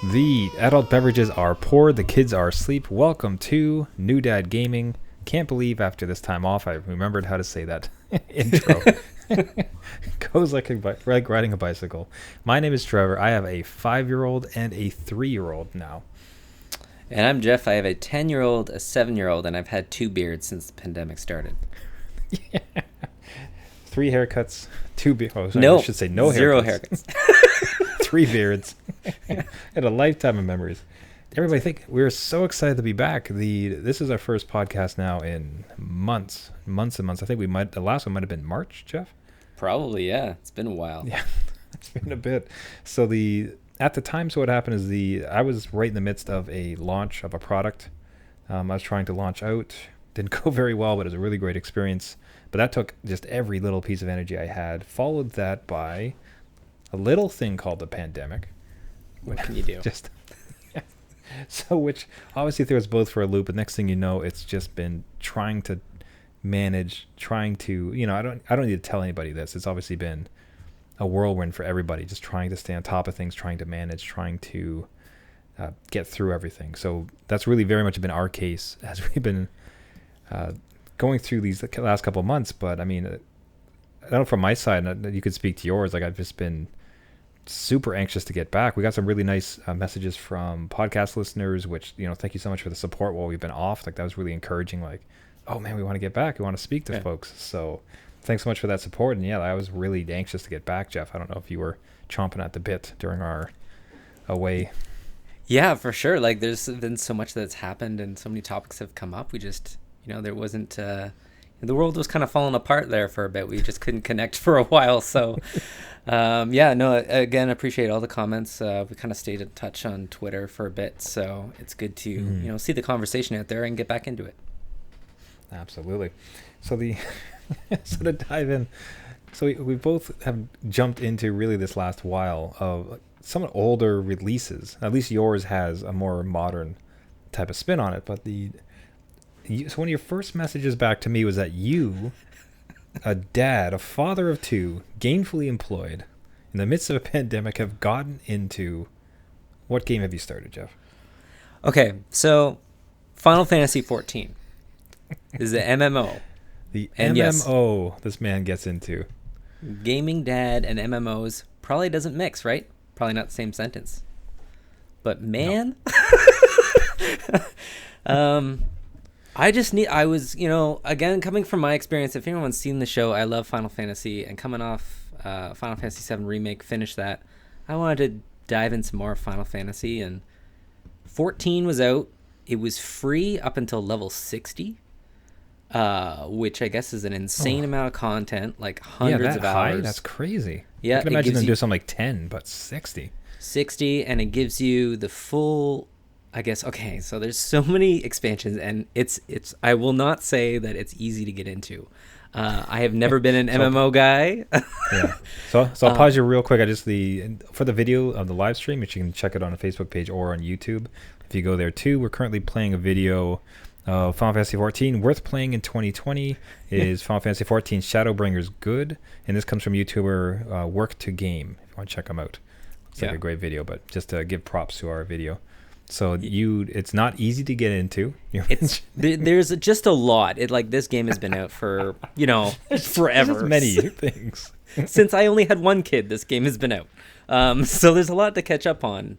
The adult beverages are poured, the kids are asleep. Welcome to New Dad Gaming. Can't believe after this time off I remembered how to say that intro. Goes like riding a bicycle. My name is Trevor. I have a 5-year-old and a 3-year-old now. And I'm Jeff. I have a 10-year-old, a 7-year-old, and I've had 2 beards since the pandemic started. Yeah. 3 haircuts, 2 beards. Oh, sorry, no, I should say no haircuts. 0 haircuts. 3 beards. And a lifetime of memories. Everybody, we're so excited to be back. This is our first podcast now in months and months. I think the last one might have been March, Jeff? Probably, yeah. It's been a while. Yeah, it's been a bit. So at the time, what happened is I was right in the midst of a launch of a product. I was trying to launch out. Didn't go very well, but it was a really great experience. But that took just every little piece of energy I had. Followed that by a little thing called the pandemic. What can you do? So, which obviously threw us both for a loop. But next thing you know, it's just been trying to manage, I don't need to tell anybody this. It's obviously been a whirlwind for everybody, just trying to stay on top of things, trying to manage, trying to get through everything. So that's really very much been our case as we've been going through these last couple of months. But I mean, I don't know, from my side, you could speak to yours. Like, I've just been super anxious to get back. We got some really nice messages from podcast listeners, which, thank you so much for the support while we've been off. Like, that was really encouraging. Like, oh man, we want to get back. We want to speak to folks. So thanks so much for that support. And yeah, I was really anxious to get back, Jeff. I don't know if you were chomping at the bit during our away. Yeah, for sure. Like, there's been so much that's happened and so many topics have come up. We just, there wasn't, the world was kind of falling apart there for a bit. We just couldn't connect for a while. So, again, appreciate all the comments. We kind of stayed in touch on Twitter for a bit. So it's good to, see the conversation out there and get back into it. Absolutely. So so to dive in, so we both have jumped into really this last while of some older releases. At least yours has a more modern type of spin on it. But so one of your first messages back to me was that you, a father of 2, gainfully employed, in the midst of a pandemic, have gotten into, what game have you started, Jeff? Okay, so Final Fantasy 14 is the MMO. The MMO this man gets into. Gaming dad and MMOs probably doesn't mix, right? Probably not the same sentence. But man, no. I was, again, coming from my experience, if anyone's seen the show, I love Final Fantasy, and coming off Final Fantasy VII Remake, finished that, I wanted to dive in some more Final Fantasy, and 14 was out. It was free up until level 60. Which I guess is an insane amount of content, like hundreds of hours. High? That's crazy. Yeah, I can imagine them do something like 10, but 60. 60, and it gives you the full, I guess. Okay, so there's so many expansions, and it's. I will not say that it's easy to get into. I have never been an MMO guy. Yeah. So I'll pause you real quick. For the video of the live stream, which you can check it on the Facebook page or on YouTube. If you go there too, we're currently playing a video. Final Fantasy 14 worth playing in 2020 is Final Fantasy 14 Shadowbringers Good, and this comes from YouTuber Work to Game. If you want to check them out, it's like a great video. But just to give props to our video, so it's not easy to get into. There's just a lot. This game has been out for forever. There's many things since I only had one kid. This game has been out, so there's a lot to catch up on.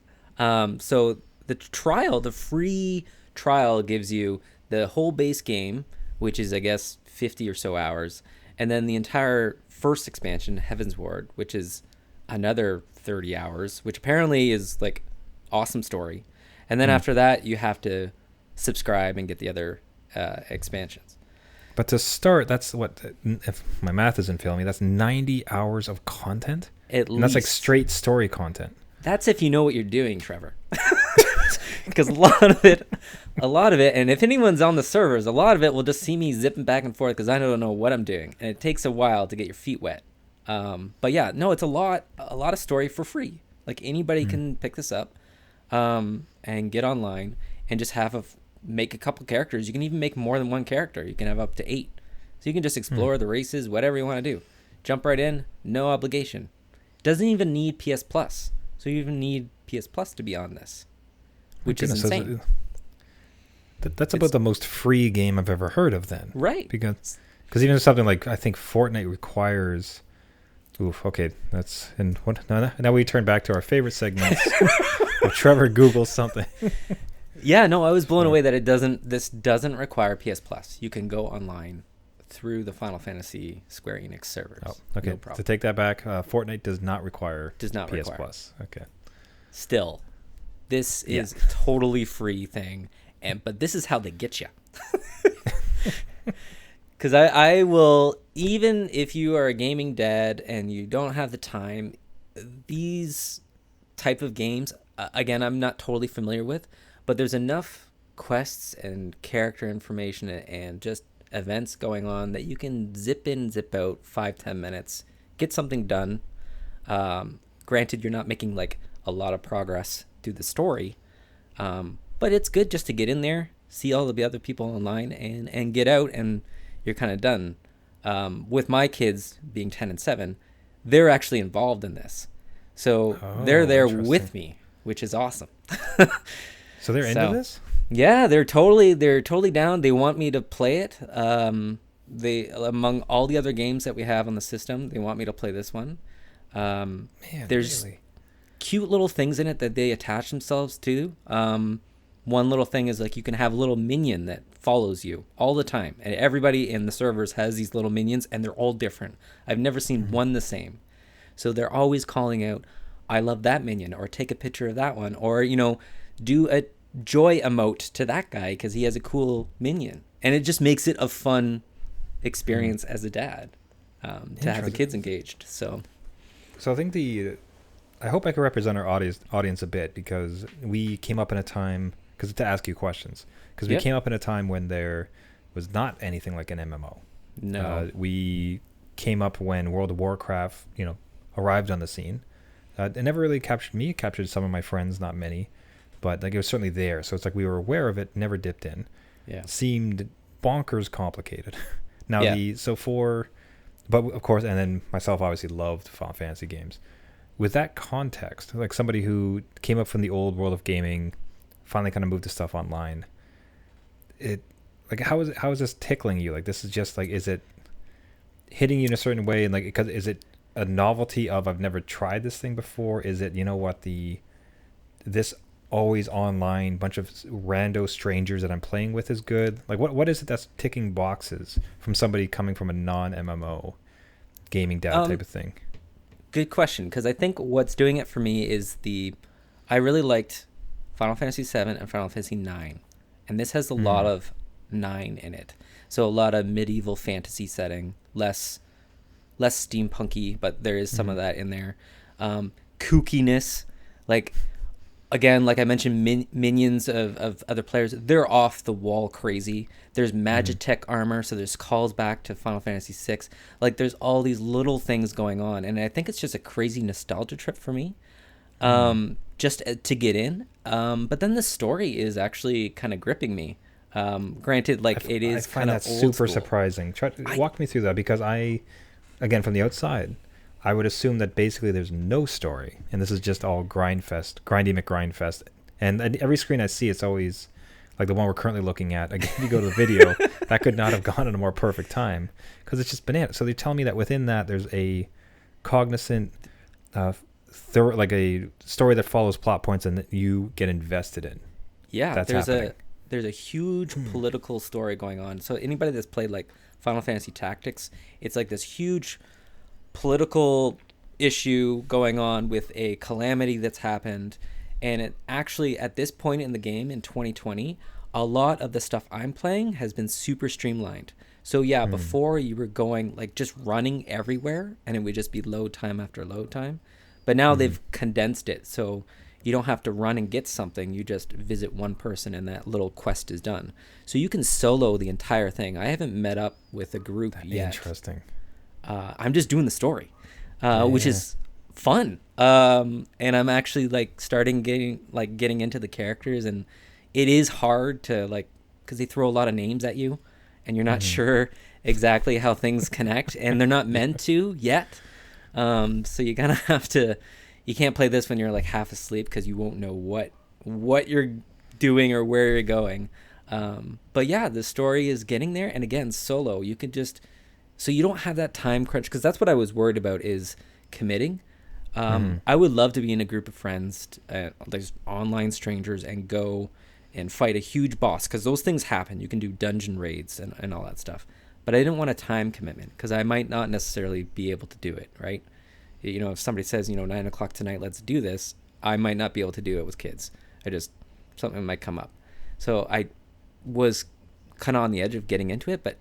So the free trial gives you the whole base game, which is, I guess, 50 or so hours, and then the entire first expansion, Heaven's Ward, which is another 30 hours, which apparently is like awesome story. And then after that, you have to subscribe and get the other expansions. But to start, that's if my math isn't failing me, that's 90 hours of content. At least. That's like straight story content. That's if you know what you're doing, Trevor. Because a lot of it, and if anyone's on the servers, a lot of it will just see me zipping back and forth because I don't know what I'm doing, and it takes a while to get your feet wet. But yeah, no, it's a lot of story for free. Like, anybody can pick this up, and get online and just make a couple characters. You can even make more than one character. You can have up to 8, so you can just explore the races, whatever you want to do. Jump right in, no obligation. Doesn't even need PS Plus. So you even need PS Plus to be on this, My which is goodness, insane. that's It's about the most free game I've ever heard of. Then, right. because even something like I think Fortnite requires. Oof. Okay, that's and what? No, now we turn back to our favorite segments. Where Trevor Googles something. Yeah, no, I was blown away that this doesn't require PS Plus. You can go online through the Final Fantasy Square Enix servers. Oh, okay. No problem. To take that back, Fortnite does not require Does not PS require. Plus. Okay. Still, this is totally free thing, but this is how they get you. Because I will, even if you are a gaming dad and you don't have the time, these type of games, again, I'm not totally familiar with, but there's enough quests and character information and just events going on that you can zip in, zip out 5-10 minutes, get something done. Granted, you're not making like a lot of progress through the story, but it's good just to get in there, see all of the other people online, and get out, and you're kind of done. With my kids being 10 and 7, they're actually involved in this, so they're there with me, which is awesome. So they're into this? Yeah, they're totally down. They want me to play it. They, among all the other games that we have on the system, they want me to play this one. Man, There's really? cute little things in it that they attach themselves to. One little thing is like you can have a little minion that follows you all the time, and everybody in the servers has these little minions, and they're all different. I've never seen one the same. So they're always calling out, "I love that minion," or "Take a picture of that one," or do a joy emote to that guy because he has a cool minion, and it just makes it a fun experience as a dad to have the kids engaged. So I think I hope I can represent our audience a bit, because we came up in a time, because to ask you questions, because we came up in a time when there was not anything like an MMO. No, we came up when World of Warcraft, arrived on the scene. It never really captured me. It captured some of my friends, not many, but like it was certainly there. So it's like we were aware of it, never dipped in. Yeah, It seemed bonkers complicated. Now but of course, and then myself obviously loved Final Fantasy games. With that context, like somebody who came up from the old world of gaming, finally kind of moved to stuff online. How is this tickling you? Like, this is just like, is it hitting you in a certain way? And like, because is it a novelty of I've never tried this thing before? Is it this always online bunch of rando strangers that I'm playing with is good? Like, what is it that's ticking boxes from somebody coming from a non-MMO gaming dad type of thing? Good question, because I think what's doing it for me is I really liked Final Fantasy 7 and Final Fantasy 9, and this has a lot of 9 in it. So a lot of medieval fantasy setting, less steampunky, but there is some of that in there. Kookiness, like, again, like I mentioned, minions of other players, they're off the wall crazy. There's Magitech armor, so there's calls back to Final Fantasy 6. Like, there's all these little things going on, and I think it's just a crazy nostalgia trip for me, just to get in. But then the story is actually kind of gripping me. Granted, like, it is kind of super surprising. Walk me through that, because again, from the outside, I would assume that basically there's no story, and this is just all grindy McGrindfest. And every screen I see, it's always like the one we're currently looking at. Again, if you go to the video, that could not have gone at a more perfect time, because it's just bananas. So they tell me that within that there's a cognizant, like a story that follows plot points and that you get invested in. Yeah, that's there's a huge political story going on. So anybody that's played like Final Fantasy Tactics, it's like this huge political issue going on with a calamity that's happened, and it actually, at this point in the game in 2020, a lot of the stuff I'm playing has been super streamlined. So before you were going like just running everywhere, and it would just be load time after load time, but now they've condensed it, so you don't have to run and get something. You just visit one person and that little quest is done. So you can solo the entire thing. I haven't met up with a group yet. Interesting. I'm just doing the story, which is fun. And I'm actually like getting into the characters, and it is hard to like, because they throw a lot of names at you, and you're not sure exactly how things connect, and they're not meant to yet. So you kind of have to, you can't play this when you're like half asleep because you won't know what you're doing or where you're going. But yeah, the story is getting there, and again, solo. You can just so you don't have that time crunch, because that's what I was worried about is committing. I would love to be in a group of friends, like online strangers, and go and fight a huge boss, because those things happen. You can do dungeon raids and all that stuff. But I didn't want a time commitment because I might not necessarily be able to do it, right? You know, if somebody says, 9 o'clock tonight, let's do this, I might not be able to do it with kids. Something might come up. So I was kind of on the edge of getting into it, but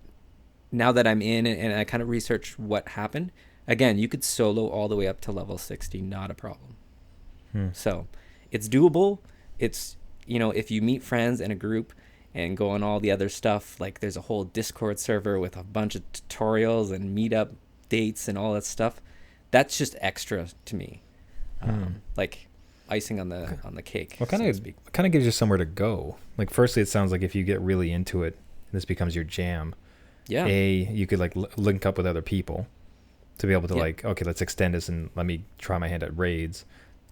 now that I'm in and I kind of researched what happened, again, you could solo all the way up to level 60, not a problem. So it's doable. It's, if you meet friends in a group and go on all the other stuff, like there's a whole Discord server with a bunch of tutorials and meetup dates and all that stuff. That's just extra to me. Like icing on the cake. What kind of gives you somewhere to go? Like, firstly, it sounds like if you get really into it, this becomes your jam. Yeah. You could like link up with other people to be able to like, okay, let's extend this and let me try my hand at raids.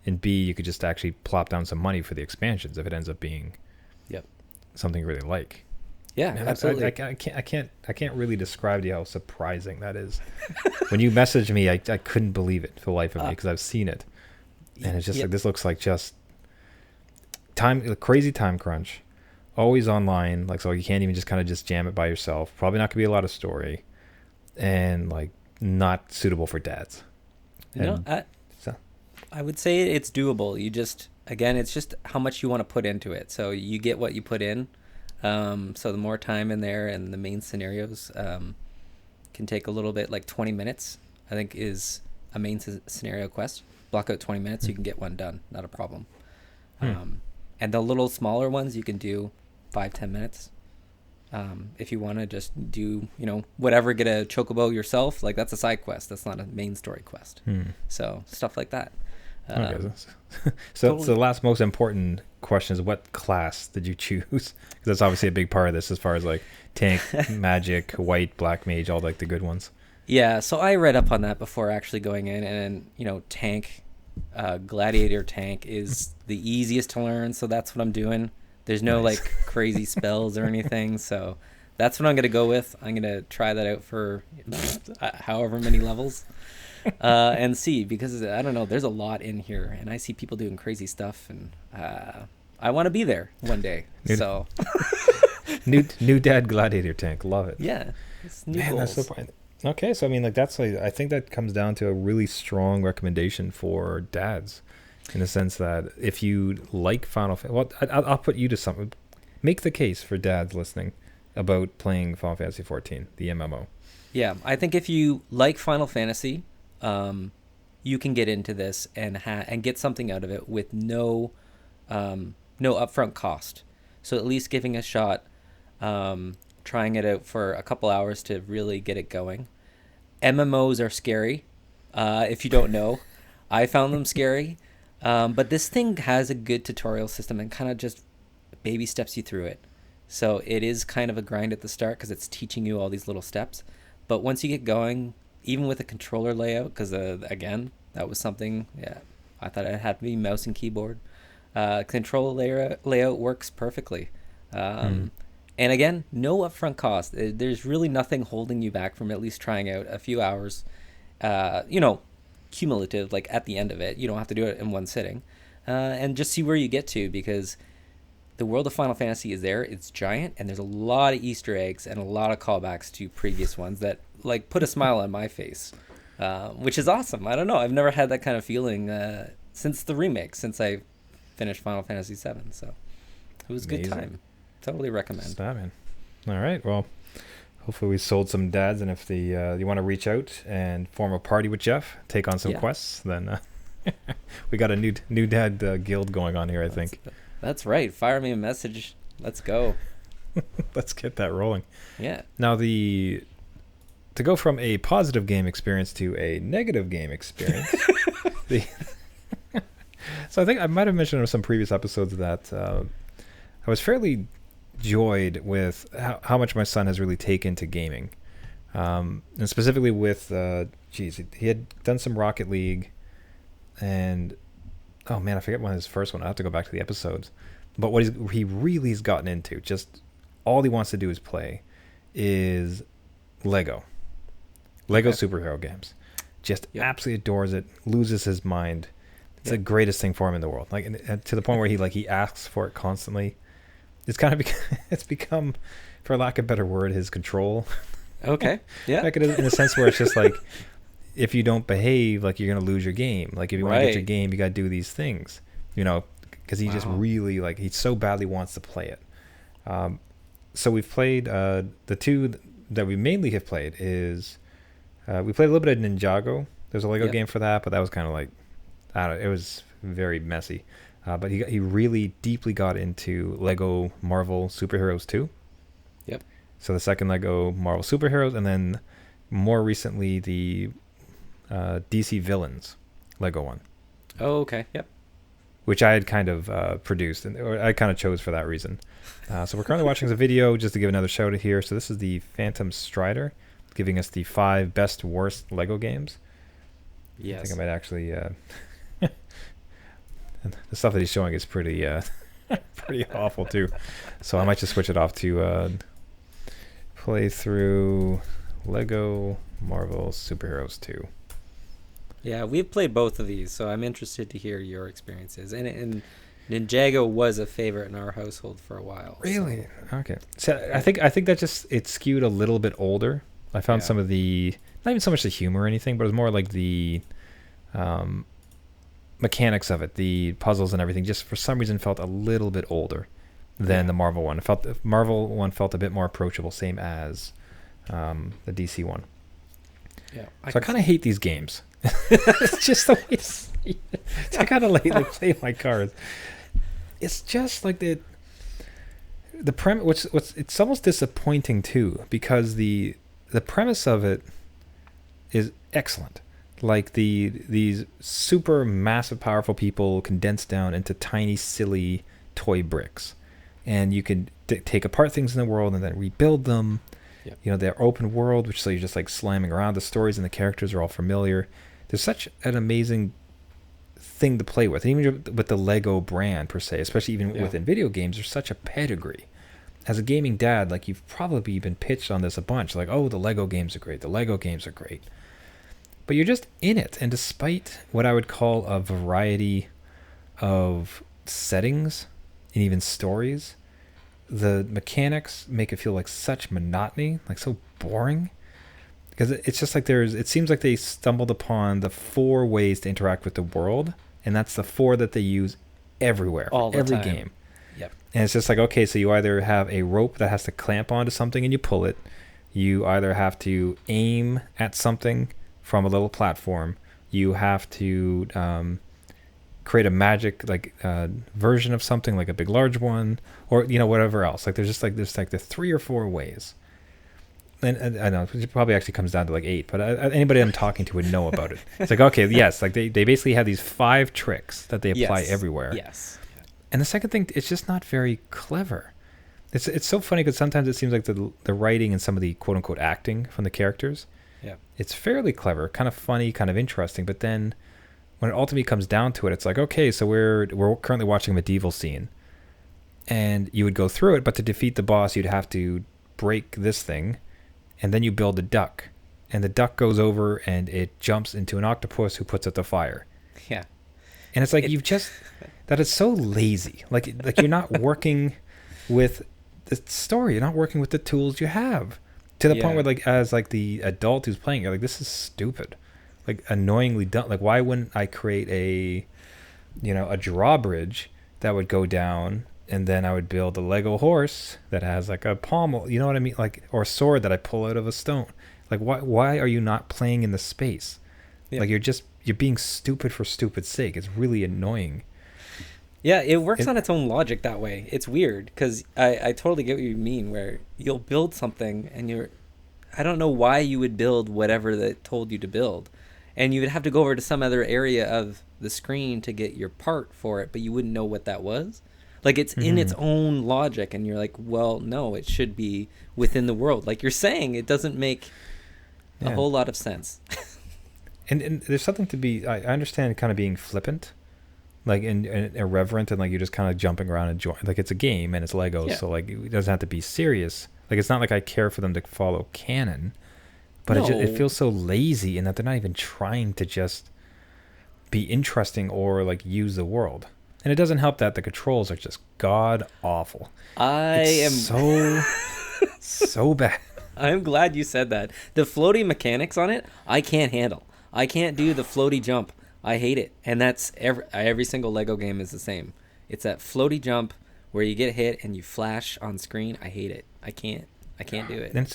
And B, you could just actually plop down some money for the expansions if it ends up being something you really like. Yeah, Man, absolutely. I can't really describe to you how surprising that is. When you messaged me, I couldn't believe it for the life of me, because I've seen it, and it's just like, this looks like just crazy time crunch, always online, like, so you can't even just kind of just jam it by yourself. Probably not gonna be a lot of story, and like not suitable for dads. I would say it's doable. You just, again, it's just how much you want to put into it. So you get what you put in. So the more time in there, and the main scenarios can take a little bit, like 20 minutes, I think, is a main scenario quest. Block out 20 minutes, you can get one done. Not a problem. And the little smaller ones you can do 5-10 minutes. If you want to just do, whatever, get a chocobo yourself, like that's a side quest. That's not a main story quest. So stuff like that. Okay. So the last most important question is, what class did you choose? Because that's obviously a big part of this, as far as like tank, magic, white, black mage, all like the good ones. Yeah, so I read up on that before actually going in, and tank, gladiator tank is the easiest to learn, so that's what I'm doing. There's no like crazy spells or anything, so that's what I'm gonna go with. I'm gonna try that out for however many levels. And see, because I don't know, there's a lot in here, and I see people doing crazy stuff, and I want to be there one day. So new dad gladiator tank, love it. Yeah, it's new goals. That's so fun. Okay, so I mean, like, that's like, I think that comes down to a really strong recommendation for dads, in the sense that if you like Final Fantasy, well, I'll put you to something. Make the case for dads listening about playing Final Fantasy 14, the MMO. Yeah, I think if you like Final Fantasy, you can get into this and get something out of it with no upfront cost. So at least giving a shot, trying it out for a couple hours to really get it going. MMOs are scary, if you don't know. I found them scary, but this thing has a good tutorial system and kind of just baby steps you through it. So it is kind of a grind at the start because it's teaching you all these little steps. But once you get going, even with a controller layout, because again, that was something, I thought it had to be mouse and keyboard. Controller layout works perfectly. And again, no upfront cost. There's really nothing holding you back from at least trying out a few hours, cumulative, like at the end of it. You don't have to do it in one sitting. And just see where you get to, because the world of Final Fantasy is there. It's giant, and there's a lot of Easter eggs and a lot of callbacks to previous ones that like put a smile on my face, which is awesome. I don't know. I've never had that kind of feeling since the remake, since I finished Final Fantasy VII. So it was a good time. Totally recommend. Stop, man. All right. Well, hopefully we sold some dads, and if you want to reach out and form a party with Jeff, take on some quests, then we got a new dad guild going on here, I think. That's right. Fire me a message. Let's go. Let's get that rolling. Yeah. Now, to go from a positive game experience to a negative game experience. So I think I might have mentioned in some previous episodes that I was fairly joyed with how much my son has really taken to gaming. And specifically with, he had done some Rocket League. and oh man, I forget when his first one. I have to go back to the episodes. But what he really has gotten into, just all he wants to do is play, is Lego. Lego Okay. superhero games. Just Yep. absolutely adores it. Loses his mind. It's the Yep. greatest thing for him in the world. Like and to the point where he asks for it constantly. It's kind of it's become, for lack of a better word, his control. Okay. Yeah. Like in a sense where it's just like, if you don't behave, like you're gonna lose your game. Like if you want to get your Right. game, you gotta do these things. You know, because he just Wow. really like he so badly wants to play it. So we've played the two that we mainly have played is we played a little bit of Ninjago. There's a Lego Yep. game for that, but that was kind of like I don't know. It was very messy. But he really deeply got into Lego Marvel Superheroes 2. Yep. So the second Lego Marvel Superheroes, and then more recently the DC Villains Lego one, Oh, okay. Yep. which I had kind of produced, or I kind of chose for that reason. So we're currently watching the video just to give another shout out here. So this is the Phantom Strider, giving us the 5 best worst Lego games. I Yes. think I might actually. The stuff that he's showing is pretty pretty awful too. So I might just switch it off to play through Lego Marvel Superheroes 2. Yeah, we've played both of these, so I'm interested to hear your experiences. And Ninjago was a favorite in our household for a while. Really? Okay. So I think that just it skewed a little bit older. I found Yeah. some of the not even so much the humor or anything, but it was more like the mechanics of it, the puzzles and everything. Just for some reason felt a little bit older than Yeah. the Marvel one. It felt the Marvel one felt a bit more approachable, same as the DC one. Yeah. So I kind of hate these games. It's just the way it's, I kind of like play my cards. It's just like the premise. What's it's almost disappointing too, because the premise of it is excellent. Like these super massive powerful people condensed down into tiny silly toy bricks, and you can take apart things in the world and then rebuild them. Yeah. You know, they're open world, which so you're just like slamming around. The stories and the characters are all familiar. There's such an amazing thing to play with, and even with the Lego brand per se, especially even Yeah. within video games, there's such a pedigree. As a gaming dad, like you've probably been pitched on this a bunch, like, oh, the Lego games are great, the Lego games are great, but you're just in it. And despite what I would call a variety of settings and even stories, the mechanics make it feel like such monotony, like so boring. Because it's just like it seems like they stumbled upon the 4 ways to interact with the world, and that's the 4 that they use everywhere, All for the every time. game. Yep. And it's just like, okay, so you either have a rope that has to clamp onto something and you pull it, you either have to aim at something from a little platform, you have to create a magic version of something like a big large one, or whatever else. Like there's the 3 or 4 ways. And I know it probably actually comes down to like 8, but anybody I'm talking to would know about it. It's like, okay, yes, like they basically have these 5 tricks that they apply Yes. everywhere. Yes. And the second thing, it's just not very clever. It's so funny because sometimes it seems like the writing and some of the quote unquote acting from the characters, Yeah. it's fairly clever, kind of funny, kind of interesting. But then when it ultimately comes down to it, it's like, okay, so we're currently watching a medieval scene, and you would go through it, but to defeat the boss, you'd have to break this thing, and then you build a duck, and the duck goes over and it jumps into an octopus who puts out the fire. Yeah. And it's like that is so lazy. Like you're not working with the story. You're not working with the tools you have. To the point Yeah. where as the adult who's playing, you're like, this is stupid. Like annoyingly done. Like why wouldn't I create a drawbridge that would go down, and then I would build a Lego horse that has like a pommel, you know what I mean? Like, or a sword that I pull out of a stone. Like why are you not playing in the space? Yeah. Like you're being stupid for stupid's sake. It's really annoying. Yeah, it works on its own logic that way. It's weird because I totally get what you mean, where you'll build something and I don't know why you would build whatever that told you to build. And you would have to go over to some other area of the screen to get your part for it, but you wouldn't know what that was. Like it's in its own logic, and you're like, well, no, it should be within the world. Like you're saying, it doesn't make a Yeah. whole lot of sense. And there's something to be. I understand kind of being flippant, like and irreverent, and like you're just kind of jumping around and enjoying. Like it's a game and it's Legos, Yeah. so like it doesn't have to be serious. Like it's not like I care for them to follow canon, but it No, feels so lazy in that they're not even trying to just be interesting or like use the world. And it doesn't help that the controls are just god awful. I It's am. so bad. I'm glad you said that. The floaty mechanics on it, I can't handle. I can't do the floaty jump. I hate it, and that's every single Lego game is the same. It's that floaty jump where you get hit and you flash on screen. I hate it. I can't do it. And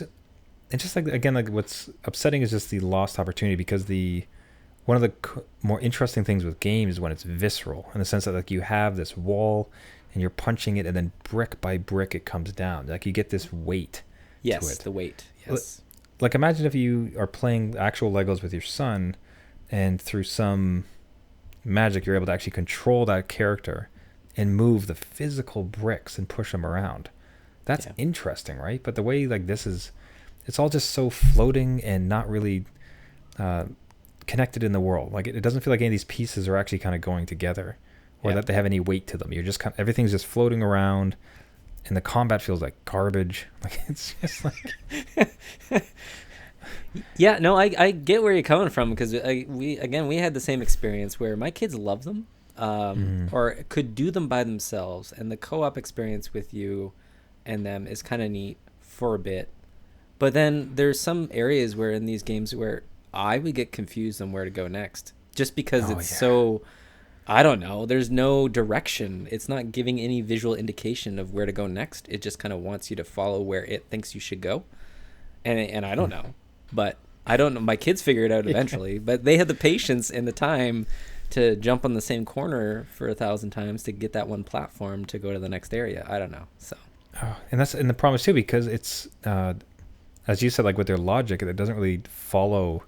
it's just like again like what's upsetting is just the lost opportunity because the one of the more interesting things with games is when it's visceral in the sense that like you have this wall and you're punching it and then brick by brick it comes down. Like you get this weight to Yes, it. the weight. Yes. Like imagine if you are playing actual Legos with your son and through some magic you're able to actually control that character and move the physical bricks and push them around. That's Yeah. interesting, right? But the way like this is, it's all just so floating and not really uh, connected in the world. Like it doesn't feel like any of these pieces are actually kind of going together, or Yeah. that they have any weight to them. You're just everything's just floating around, and the combat feels like garbage. Like it's just like Yeah, no, I get where you're coming from because we had the same experience where my kids love them, or could do them by themselves, and the co-op experience with you and them is kind of neat for a bit. But then there's some areas where in these games where I would get confused on where to go next, just because oh it's yeah. so. I don't know. There's no direction. It's not giving any visual indication of where to go next. It just kind of wants you to follow where it thinks you should go, and I don't know. But I don't know. My kids figure it out eventually, but they had the patience and the time to jump on the same corner for 1,000 times to get that one platform to go to the next area. I don't know. So Oh, and that's in the promise too because it's as you said like with their logic it doesn't really follow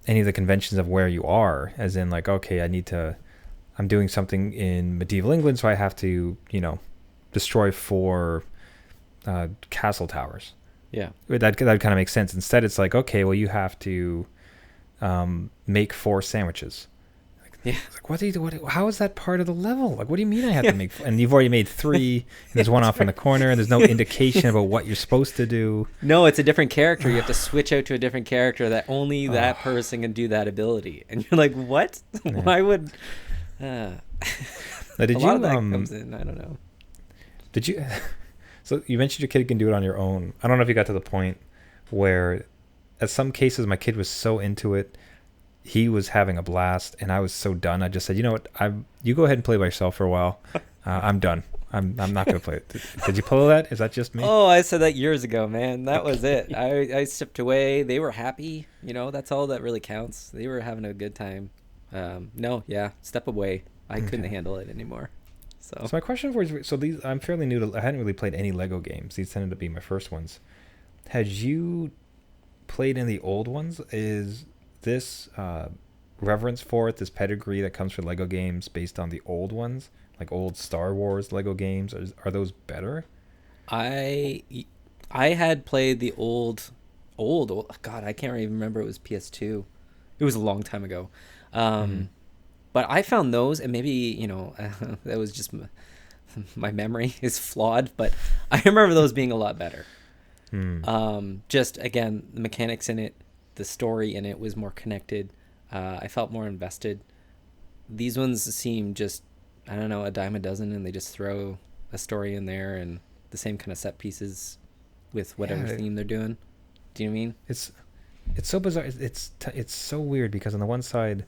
any of the conventions of where you are, as in like okay I'm doing something in medieval England so I have to destroy 4 castle towers. yeah, That kind of makes sense. Instead it's like okay well you have to make 4 sandwiches. yeah. It's like, what do you do? How is that part of the level? Like, what do you mean I have to make? And you've already made 3, and there's one off in the corner, and there's no indication about what you're supposed to do. No, it's a different character. You have to switch out to a different character that only that person can do that ability, and you're like, what? Yeah. Why would? Now, A did lot you of that comes in. I don't know. did you? So you mentioned your kid can do it on your own. I don't know if you got to the point where, at some cases, my kid was so into it, he was having a blast, and I was so done. I just said, you know what? You go ahead and play by yourself for a while. I'm done. I'm not going to play it. Did you pull that? Is that just me? Oh, I said that years ago, man. That was it. I stepped away. They were happy. That's all that really counts. They were having a good time. No, yeah, step away. I couldn't handle it anymore. So So my question for you is, so these I'm fairly new to. I hadn't really played any Lego games. These tended to be my first ones. Had you played any of the old ones? Is this reverence for it, this pedigree that comes from Lego games based on the old ones, like old Star Wars Lego games? Are those better? I had played the old. God, I can't even remember. It was PS2. It was a long time ago. But I found those, and maybe that was just my memory is flawed, but I remember those being a lot better. Just again, the mechanics in it, the story in it was more connected. I felt more invested. These ones seem just, I don't know, a dime a dozen, and they just throw a story in there and the same kind of set pieces with whatever Yeah. theme they're doing. Do you know what I mean? It's so bizarre. It's so weird because on the one side,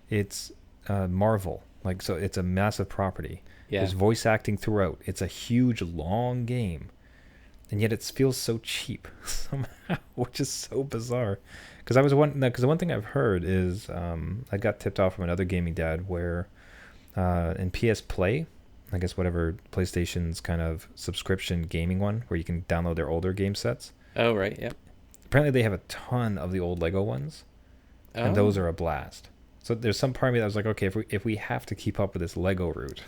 it's Marvel, like so it's a massive property. Yeah. There's voice acting throughout. It's a huge long game, and yet it feels so cheap somehow, which is so bizarre. Because the one thing I've heard is I got tipped off from another gaming dad where in PS Play, I guess whatever PlayStation's kind of subscription gaming one where you can download their older game sets. Oh, right. Yep. Apparently they have a ton of the old Lego ones, and those are a blast. So there's some part of me that was like, okay, if we have to keep up with this Lego route,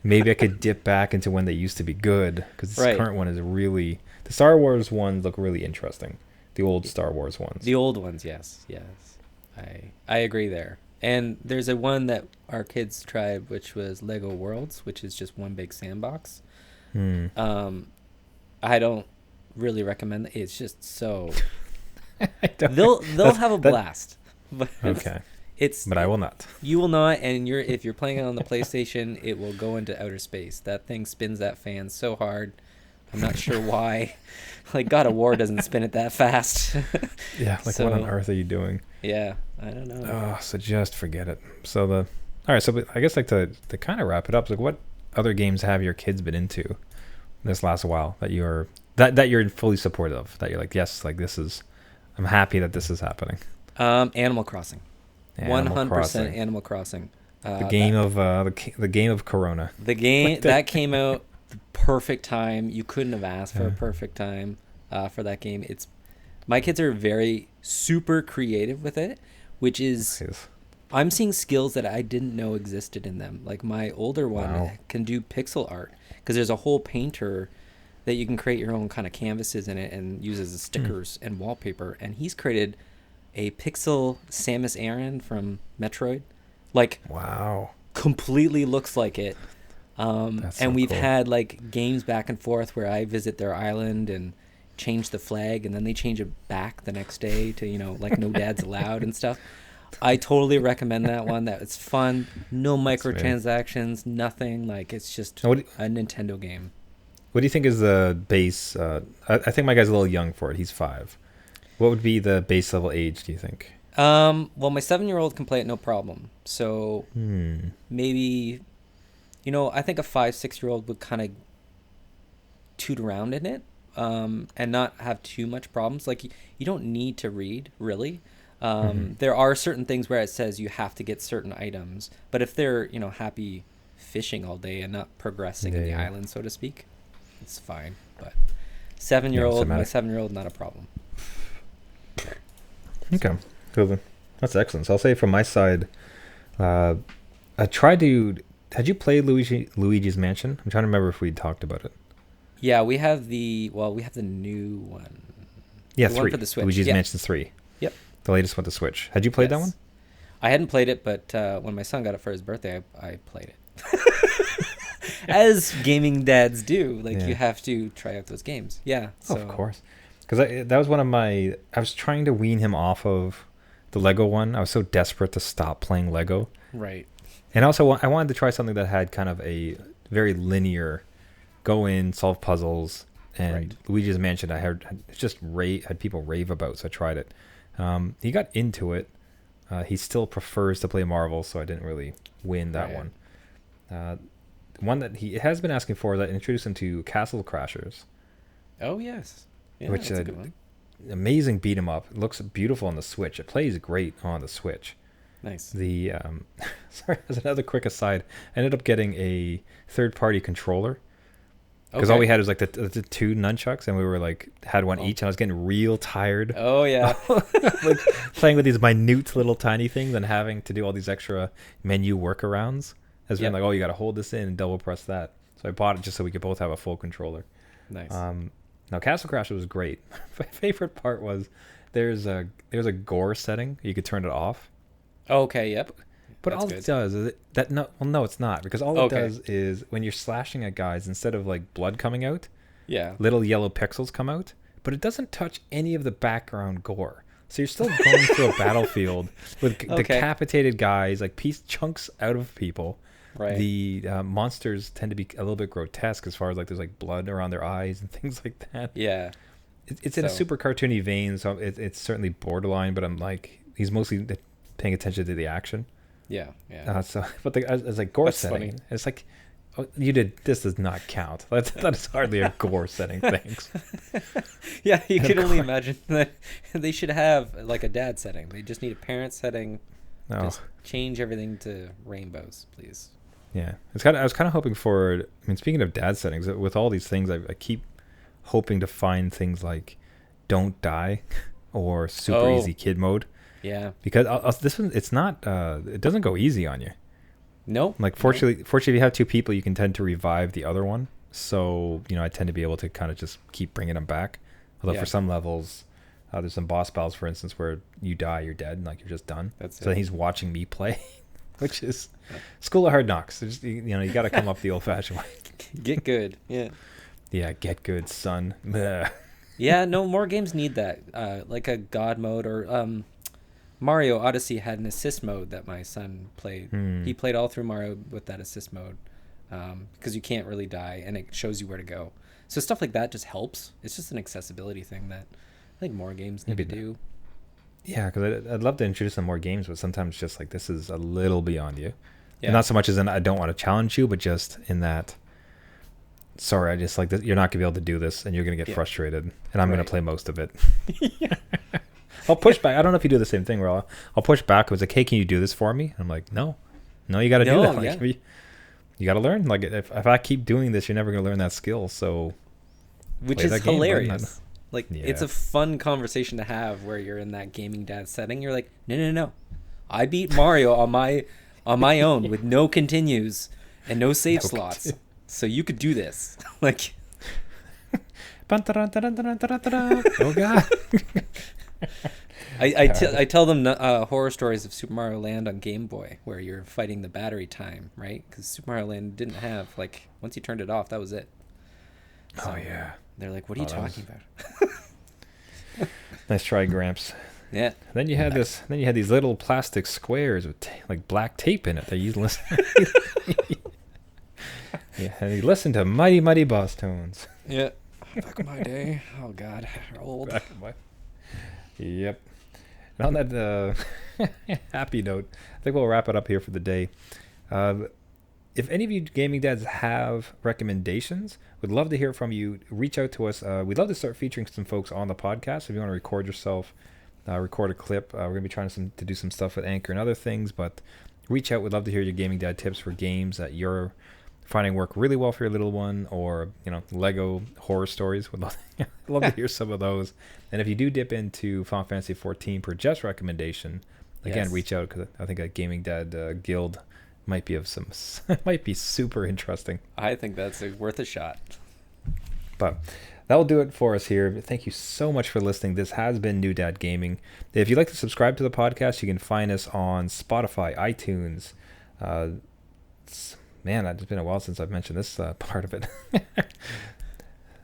maybe I could dip back into when they used to be good, because this Right. current one is really, the Star Wars ones look really interesting. The old Star Wars ones. The old ones, yes. I agree there. And there's a one that our kids tried, which was Lego Worlds, which is just one big sandbox. Hmm. Um, I don't really recommend it. It's just so I don't. they'll That's have a that. blast, but Okay, it's but I will not. you will not. And if you're playing it on the PlayStation, it will go into outer space. That thing spins that fan so hard. I'm not sure why. Like God of War doesn't spin it that fast. Yeah, like what on So earth are you doing? yeah, I don't know. Oh, so just forget it. So the all right. So I guess like to kind of wrap it up, like what other games have your kids been into this last while that you're fully supportive of? That you're like, yes, like this is. I'm happy that this is happening. Animal Crossing. Animal 100% Crossing, Animal Crossing. the That game of the game of Corona. the game Like the, that came out the perfect time. You couldn't have asked for a yeah. perfect time for that game. It's my kids are very super creative with it, which is Jeez. I'm seeing skills that I didn't know existed in them. Like my older one Wow. can do pixel art because there's a whole painter that you can create your own kind of canvases in it and use as stickers and wallpaper. And he's created a pixel Samus Aran from Metroid, like Wow. completely looks like it. That's And so we've cool. had like games back and forth where I visit their island and change the flag, and then they change it back the next day to like no dads allowed and stuff. I totally recommend that one. That it's fun, no That's great. microtransactions, nothing. Like it's just Now, a Nintendo game. what do you think is the base? I think my guy's a little young for it. He's 5. What would be the base level age? Do you think? Well, my 7-year-old can play it no problem. So maybe, I think a 5, 6-year-old would kind of toot around in it, and not have too much problems. Like you don't need to read really. There are certain things where it says you have to get certain items, but if they're happy fishing all day and not progressing in the Yeah. island, so to speak, it's fine. But Yeah, what's the 7-year-old, my matter? 7-year-old, not a problem. Okay, cool. Then. That's excellent. So I'll say from my side, uh, I tried to. Had you played Luigi's Mansion? I'm trying to remember if we talked about it. Yeah, we have the new one. Yeah, The one 3. for the Switch. Luigi's Yep. Mansion 3. Yep. The latest one to Switch. Had you played that Yes. one? I hadn't played it, but when my son got it for his birthday, I played it. As gaming dads do, like Yeah. you have to try out those games. Yeah. So, Oh, of course. Because that was one of my. I was trying to wean him off of the Lego one. I was so desperate to stop playing Lego, Right. and also I wanted to try something that had kind of a very linear, go in, solve puzzles. And Right. Luigi's Mansion, I heard it's just had people rave about, so I tried it. He got into it. He still prefers to play Marvel, so I didn't really win that Right. one. One that he has been asking for is I introduced him to Castle Crashers, Oh yes. Yeah, which that's a good one. amazing beat 'em up. It looks beautiful on the Switch. It plays great on the Switch. Nice. The sorry, as another quick aside, I ended up getting a third-party controller because all we had was like the 2 nunchucks, and we were like had one each, and I was getting real tired, Oh yeah. like playing with these minute little tiny things and having to do all these extra menu workarounds. As being Yep. like, oh, you got to hold this in and double press that. So I bought it just so we could both have a full controller. Nice. Now Castle Crasher was great. My favorite part was there's a gore setting. You could turn it off. Okay. Yep. But That's all good. it does is no, it's not, because all it Okay. does is when you're slashing at guys, instead of like blood coming out, Yeah. little yellow pixels come out, but it doesn't touch any of the background gore. So you're still going through a battlefield with Okay. decapitated guys, like piece chunks out of people. Right. The monsters tend to be a little bit grotesque as far as like there's like blood around their eyes and things like that. Yeah. It's in a So- super cartoony vein, so it's certainly borderline, but I'm like, he's mostly paying attention to the action. Yeah. Yeah. But as like gore That's setting, funny. it's like, oh, this does not count. That is hardly a gore setting. Thanks. Yeah. You And can of only course- imagine that they should have like a dad setting. They just need a parent setting. No. Just change everything to rainbows, please. Yeah, I was kind of hoping for. I mean, speaking of dad settings, with all these things, I keep hoping to find things like "Don't Die" or "Super Oh. Easy Kid Mode," Yeah. because this one, it's not. It doesn't go easy on you. Nope. Like fortunately, if you have 2 people, you can tend to revive the other one. So I tend to be able to kind of just keep bringing them back. Although Yeah. for some levels, There's some boss battles, for instance, where you die, you're dead, like you're just done. That's so then it. he's watching me play, which is school of hard knocks. Just, you got to come up the old-fashioned way. Get good. Yeah. Yeah, get good, son. Bleh. Yeah, no, more games need that. Like a God mode or Mario Odyssey had an assist mode that my son played. He played all through Mario with that assist mode because you can't really die and it shows you where to go. So stuff like that just helps. It's just an accessibility thing that I think more games need to do. Yeah, because I'd love to introduce some more games, but sometimes it's just like this is a little beyond you. Yeah. And not so much as in I don't want to challenge you, but just in that, sorry, I just like this, you're not going to be able to do this and you're going to get frustrated and I'm going to play most of it. I'll push back. I don't know if you do the same thing, where I'll push back. I was like, hey, can you do this for me? I'm like, no, you got to do that. Like, you got to learn. Like if I keep doing this, you're never going to learn that skill. So, which is hilarious. Like it's a fun conversation to have where you're in that gaming dad setting. You're like, no. I beat Mario on my own with no continues and no save slots. So you could do this. Like oh god. I tell them horror stories of Super Mario Land on Game Boy where you're fighting the battery time, right? Because Super Mario Land didn't have, like, once you turned it off, that was it. So oh yeah. They're like, what are you talking about? Nice try, Gramps. Yeah. Then you had these little plastic squares with like black tape in it that you listen. Yeah, and you listen to Mighty Mighty Boss Tones. Yeah. Back in my day. Oh god, we're old. Yep. And on that happy note, I think we'll wrap it up here for the day. If any of you gaming dads have recommendations, we'd love to hear from you. Reach out to us. We'd love to start featuring some folks on the podcast. If you want to record yourself, record a clip. We're going to be trying to do some stuff with Anchor and other things, but reach out. We'd love to hear your gaming dad tips for games that you're finding work really well for your little one, or Lego horror stories. Would love to hear some of those. And if you do dip into Final Fantasy 14 per Jeff's recommendation, again, reach out, because I think a gaming dad guild might be might be super interesting. I think that's worth a shot. But that'll do it for us here. Thank you so much for listening. This has been New Dad Gaming. If you'd like to subscribe to the podcast, you can find us on Spotify, iTunes. Man, it's been a while since I've mentioned this part of it.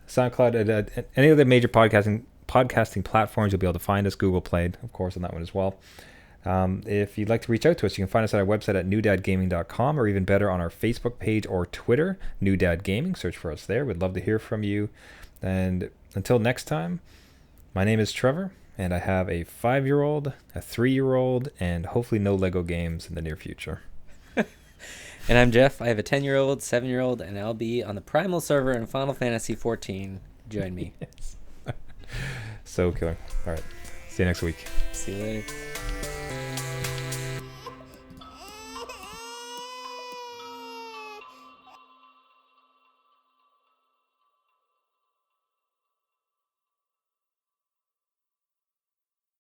SoundCloud, any of the major podcasting platforms, you'll be able to find us. Google Play, of course, on that one as well. If you'd like to reach out to us, you can find us at our website at newdadgaming.com, or even better, on our Facebook page or Twitter, New Dad Gaming. Search for us there. We'd love to hear from you. And until next time, my name is Trevor, and I have a 5-year-old, a 3-year-old, and hopefully no Lego games in the near future. And I'm Jeff. I have a 10-year-old, 7-year-old, and I'll be on the Primal server in Final Fantasy 14. Join me. Yes. So killer. All right. See you next week. See you later.